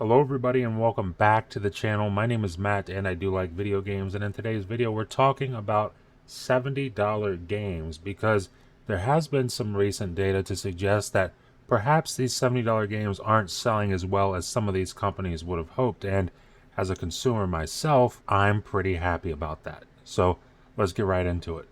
Hello everybody and welcome back to the channel. My name is Matt and I do like video games, and in today's video we're talking about $70 games because there has been some recent data to suggest that perhaps these $70 games aren't selling as well as some of these companies would have hoped, and as a consumer myself, I'm pretty happy about that. So let's get right into it.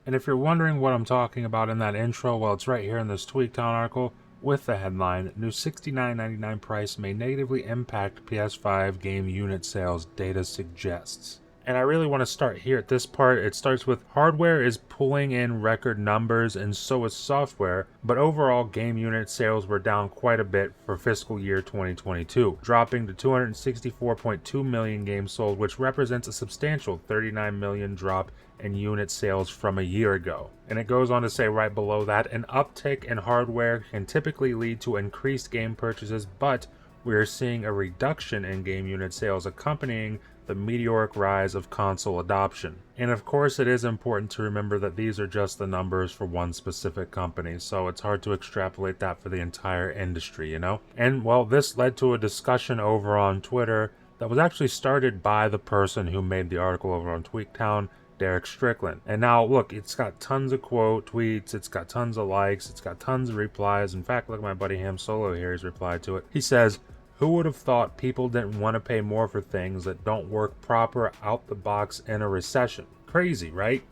And if you're wondering what I'm talking about in that intro, well, it's right here in this Tweaktown article with the headline, New $69.99 price may negatively impact PS5 game unit sales, data suggests. And I really want to start here at this part. It starts with hardware is pulling in record numbers and so is software, but overall game unit sales were down quite a bit for fiscal year 2022, dropping to 264.2 million games sold, which represents a substantial 39 million drop in unit sales from a year ago. And it goes on to say right below that, an uptick in hardware can typically lead to increased game purchases, but we are seeing a reduction in game unit sales accompanying the meteoric rise of console adoption. And of course it is important to remember that these are just the numbers for one specific company, so it's hard to extrapolate that for the entire industry, you know? And well, this led to a discussion over on Twitter that was actually started by the person who made the article over on Tweaktown, Derek Strickland. And now look, it's got tons of quote tweets, it's got tons of likes, it's got tons of replies. In fact, look at my buddy Ham Solo here, he's replied to it. He says, "Who would have thought people didn't want to pay more for things that don't work proper out the box in a recession? Crazy, right?"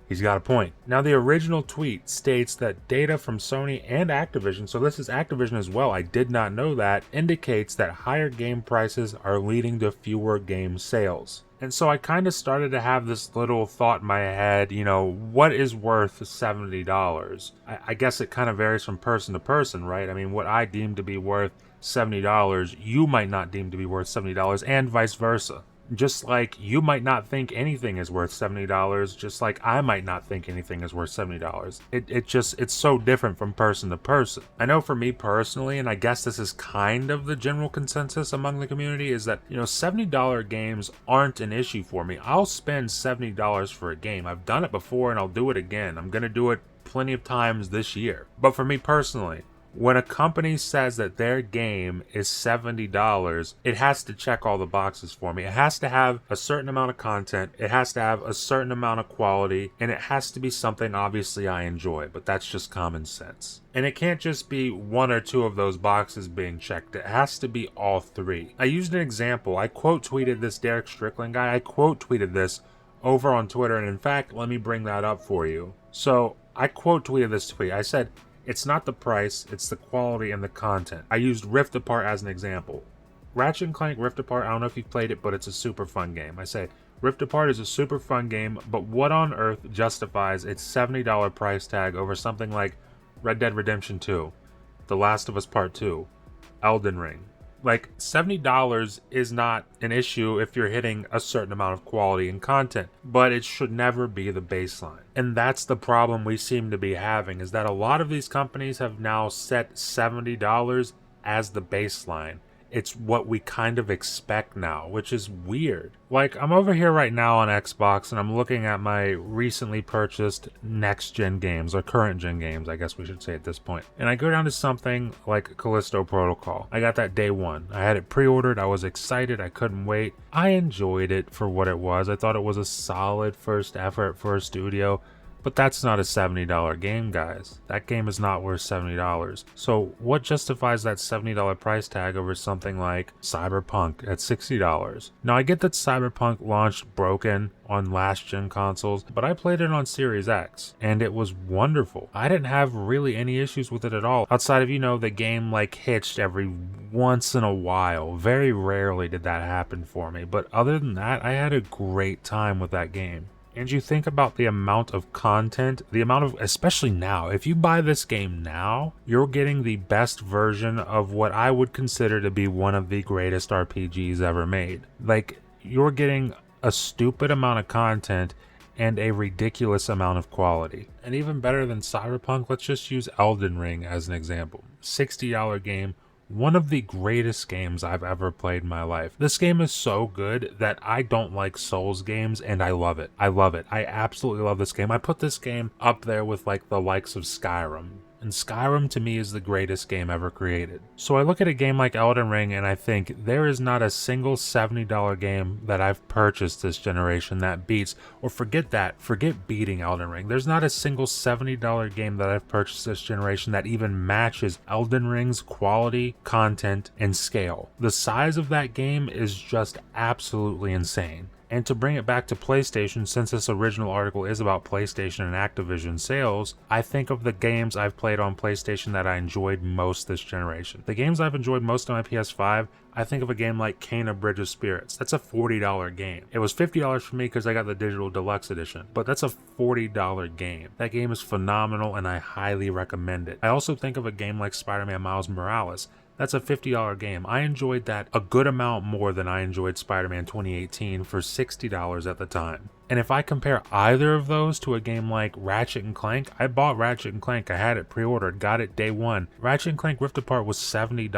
He's got a point. Now, the original tweet states that data from Sony and Activision, so this is Activision as well, I did not know that, indicates that higher game prices are leading to fewer game sales. And so I kind of started to have this little thought in my head, you know, what is worth $70? I guess it kind of varies from person to person, right? I mean, what I deem to be worth $70, you might not deem to be worth $70, and vice versa. Just like you might not think anything is worth $70, just like I might not think anything is worth $70. It's so different from person to person. I know for me personally, and I guess this is kind of the general consensus among the community, is that, you know, $70 games aren't an issue for me. I'll spend $70 for a game. I've done it before and I'll do it again. I'm gonna do it plenty of times this year. But for me personally, when a company says that their game is $70, it has to check all the boxes for me. It has to have a certain amount of content, it has to have a certain amount of quality, and it has to be something obviously I enjoy, but that's just common sense. And it can't just be one or two of those boxes being checked, it has to be all three. I used an example. I quote tweeted this Derek Strickland guy, I quote tweeted this over on Twitter, and in fact, let me bring that up for you. So I quote tweeted this tweet. I said, "It's not the price, it's the quality and the content." I used Rift Apart as an example. Ratchet & Clank Rift Apart, I don't know if you've played it, but it's a super fun game. I say, Rift Apart is a super fun game, but what on earth justifies its $70 price tag over something like Red Dead Redemption 2, The Last of Us Part 2, Elden Ring? Like, $70 is not an issue if you're hitting a certain amount of quality and content, but it should never be the baseline. And that's the problem we seem to be having, is that a lot of these companies have now set $70 as the baseline. It's what we kind of expect now, which is weird. Like, I'm over here right now on Xbox and I'm looking at my recently purchased next-gen games, or current-gen games, I guess we should say at this point. And I go down to something like Callisto Protocol. I got that day one. I had it pre-ordered, I was excited, I couldn't wait. I enjoyed it for what it was. I thought it was a solid first effort for a studio. But that's not a $70 game, guys. That game is not worth $70. So what justifies that $70 price tag over something like Cyberpunk at $60? Now, I get that Cyberpunk launched broken on last-gen consoles, but I played it on Series X, and it was wonderful. I didn't have really any issues with it at all, outside of, you know, the game like hitched every once in a while. Very rarely did that happen for me, but other than that, I had a great time with that game. And you think about the amount of content, the amount of, especially now, if you buy this game now, you're getting the best version of what I would consider to be one of the greatest RPGs ever made. Like, you're getting a stupid amount of content and a ridiculous amount of quality. And even better than Cyberpunk, let's just use Elden Ring as an example. $60 game, One of the greatest games I've ever played in my life. This game is so good that I don't like Souls games, and I love it. I love it. I absolutely love this game. I put this game up there with like the likes of Skyrim. And Skyrim to me is the greatest game ever created. So I look at a game like Elden Ring and I think there is not a single $70 game that I've purchased this generation that beats, or forget beating Elden Ring. There's not a single $70 game that I've purchased this generation that even matches Elden Ring's quality, content, and scale. The size of that game is just absolutely insane. And to bring it back to PlayStation, since this original article is about PlayStation and Activision sales, I think of the games I've played on PlayStation that I enjoyed most this generation. The games I've enjoyed most on my PS5, I think of a game like Kena Bridge of Spirits. That's a $40 game. It was $50 for me because I got the digital deluxe edition, but that's a $40 game. That game is phenomenal and I highly recommend it. I also think of a game like Spider-Man Miles Morales. That's a $50 game. I enjoyed that a good amount more than I enjoyed Spider-Man 2018 for $60 at the time. And if I compare either of those to a game like Ratchet & Clank, I bought Ratchet & Clank. I had it pre-ordered, got it day one. Ratchet & Clank Rift Apart was $70.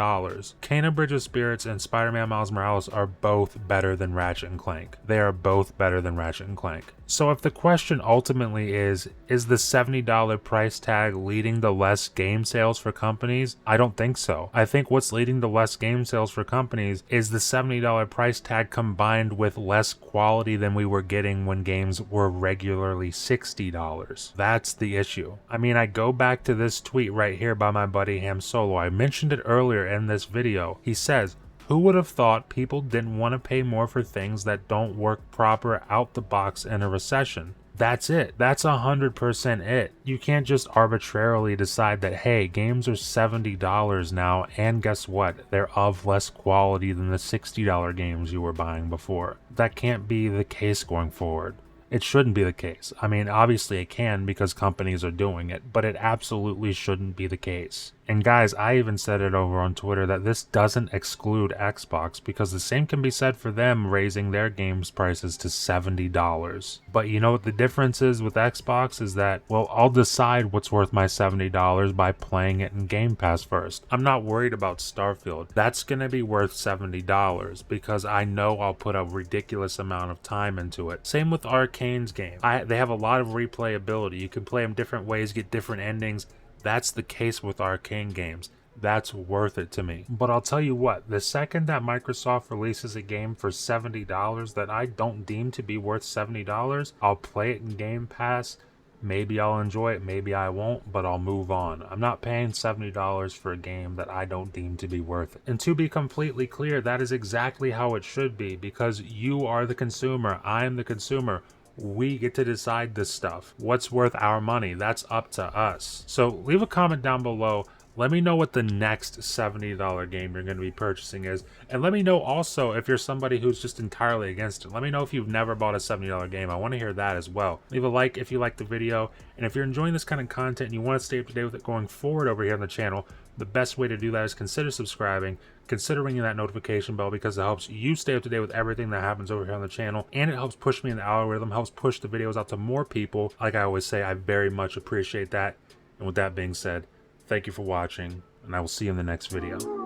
Kena Bridge of Spirits and Spider-Man Miles Morales are both better than Ratchet & Clank. They are both better than Ratchet & Clank. So if the question ultimately is the $70 price tag leading to less game sales for companies? I don't think so. I think what's leading to less game sales for companies is the $70 price tag combined with less quality than we were getting when games were regularly $60. That's the issue. I mean, I go back to this tweet right here by my buddy Ham Solo. I mentioned it earlier in this video. He says, "Who would have thought people didn't want to pay more for things that don't work proper out the box in a recession?" That's it. That's 100% it. You can't just arbitrarily decide that, hey, games are $70 now, and guess what? They're of less quality than the $60 games you were buying before. That can't be the case going forward. It shouldn't be the case. I mean, obviously it can because companies are doing it, but it absolutely shouldn't be the case. And guys, I even said it over on Twitter that this doesn't exclude Xbox because the same can be said for them raising their games prices to $70. But you know what the difference is with Xbox is that, well, I'll decide what's worth my $70 by playing it in Game Pass first. I'm not worried about Starfield. That's going to be worth $70 because I know I'll put a ridiculous amount of time into it. Same with Arcane's game. They have a lot of replayability. You can play them different ways, get different endings. That's the case with Arcane games. That's worth it to me. But I'll tell you what, the second that Microsoft releases a game for $70 that I don't deem to be worth $70, I'll play it in Game Pass. Maybe I'll enjoy it, maybe I won't, but I'll move on. I'm not paying $70 for a game that I don't deem to be worth it. And to be completely clear, that is exactly how it should be because you are the consumer, I am the consumer. We get to decide this stuff. What's worth our money? That's up to us. So leave a comment down below. Let me know what the next $70 game you're going to be purchasing is. And let me know also if you're somebody who's just entirely against it. Let me know if you've never bought a $70 game. I want to hear that as well. Leave a like if you like the video. And if you're enjoying this kind of content and you want to stay up to date with it going forward over here on the channel, the best way to do that is consider subscribing, consider ringing that notification bell because it helps you stay up to date with everything that happens over here on the channel, and it helps push me in the algorithm, helps push the videos out to more people. Like I always say, I very much appreciate that. And with that being said, thank you for watching, and I will see you in the next video.